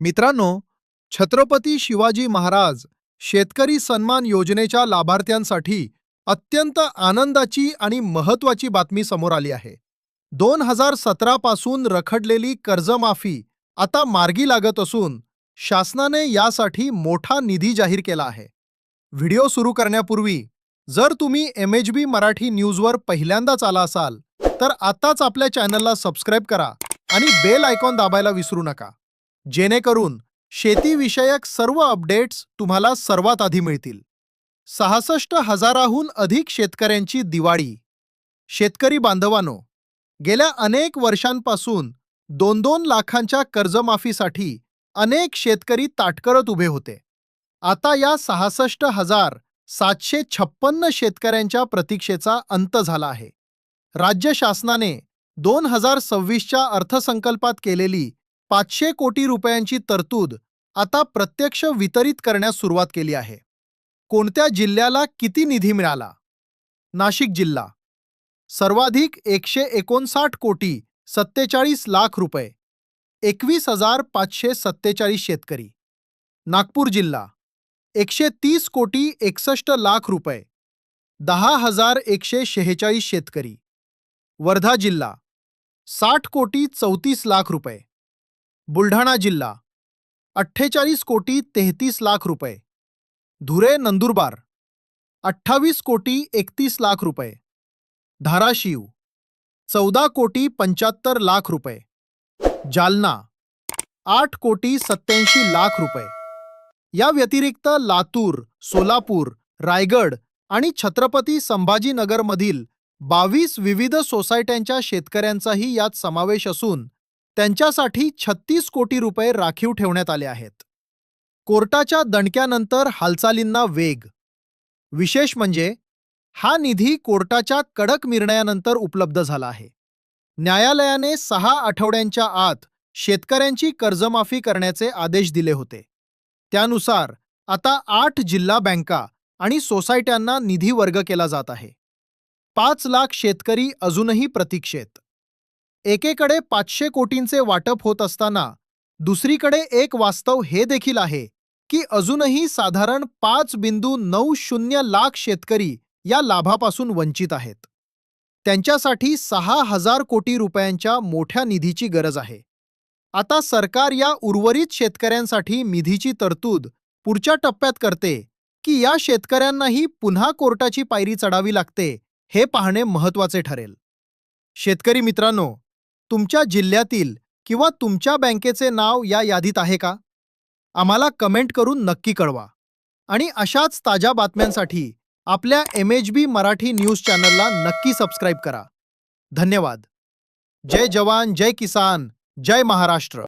मित्रांनो, छत्रपती शिवाजी महाराज शेतकरी सन्मान योजनेच्या लाभार्थ्यांसाठी अत्यंत आनंदाची आणि महत्त्वाची बातमी समोर आली आहे. 2017 पासून रखडलेली कर्जमाफी आता मार्गी लागत असून शासनाने यासाठी मोठा निधी जाहीर केला आहे. व्हिडिओ सुरू करण्यापूर्वी जर तुम्ही MHB मराठी न्यूजवर पहिल्यांदाच आला असाल तर आताच आपल्या चॅनलला सबस्क्राईब करा आणि बेल आयकॉन दाबायला विसरू नका, जेणेकरून शेतीविषयक सर्व अपडेट्स तुम्हाला सर्वात आधी मिळतील. 66,000हून अधिक शेतकऱ्यांची दिवाळी. शेतकरी बांधवांनो, गेल्या अनेक वर्षांपासून 2-2 लाखांच्या कर्जमाफीसाठी अनेक शेतकरी ताटकळत उभे होते. आता या 66,756 शेतकऱ्यांच्या प्रतीक्षेचा अंत झाला आहे. राज्य शासनाने 2026च्या अर्थसंकल्पात केलेली 500 कोटी रुपयांची तरतूद आता प्रत्यक्ष वितरित करण्यास सुरुवात केली आहे. कोणत्या जिल्ह्याला किती निधी मिळाला? नाशिक जिल्हा सर्वाधिक 159 कोटी 47 लाख रुपये, 21,547 शेतकरी. नागपूर जिल्हा 130 कोटी 61 लाख रुपये, 10,146 शेतकरी. वर्धा जिल्हा 60 कोटी 34 लाख रुपये. बुलढाणा जिल्हा 48 कोटी 33 लाख रुपये. धुळे नंदुरबार 28 कोटी 31 लाख रुपये. धाराशिव 14 कोटी 75 लाख रुपये. जालना 8 कोटी 87 लाख रुपये. या व्यतिरिक्त लातूर, सोलापूर, रायगड आणि छत्रपती संभाजीनगरमधील 22 विविध सोसायट्यांच्या शेतकऱ्यांचाही यात समावेश असून त्यांच्यासाठी 36 कोटी रुपये राखीव ठेवण्यात आले आहेत. कोर्टाच्या दणक्यानंतर हालचालींना वेग. विशेष म्हणजे हा निधी कोर्टाच्या कडक निर्णयानंतर उपलब्ध झाला आहे. न्यायालयाने 6 आठवड्यांच्या आत शेतकऱ्यांची कर्जमाफी करण्याचे आदेश दिले होते. त्यानुसार आता 8 जिल्हा बँका आणि सोसायट्यांना निधी वर्ग केला जात आहे. 5 लाख शेतकरी अजूनही प्रतीक्षेत. एकेकडे 500 कोटींचे वाटप होत असताना दुसरीकडे एक वास्तव हे देखील आहे की अजूनही साधारण 5.90 लाख शेतकरी या लाभापासून वंचित आहेत. त्यांच्यासाठी 6,000 कोटी रुपयांच्या मोठ्या निधीची गरज आहे. आता सरकार या उर्वरित शेतकऱ्यांसाठी निधीची तरतूद पुढच्या टप्प्यात करते की या शेतकऱ्यांनाही पुन्हा कोर्टाची पायरी चढावी लागते हे पाहणे महत्त्वाचे ठरेल. शेतकरी मित्रांनो, तुमच्या जिल्ह्यातील किंवा तुमच्या बँकेचे नाव या यादीत आहे का? आम्हाला कमेंट करून नक्की कळवा. आणि अशाच ताज्या बातम्यांसाठी आपल्या MHB मराठी न्यूज चॅनलला नक्की सबस्क्राईब करा. धन्यवाद. जय जवान, जय किसान, जय महाराष्ट्र.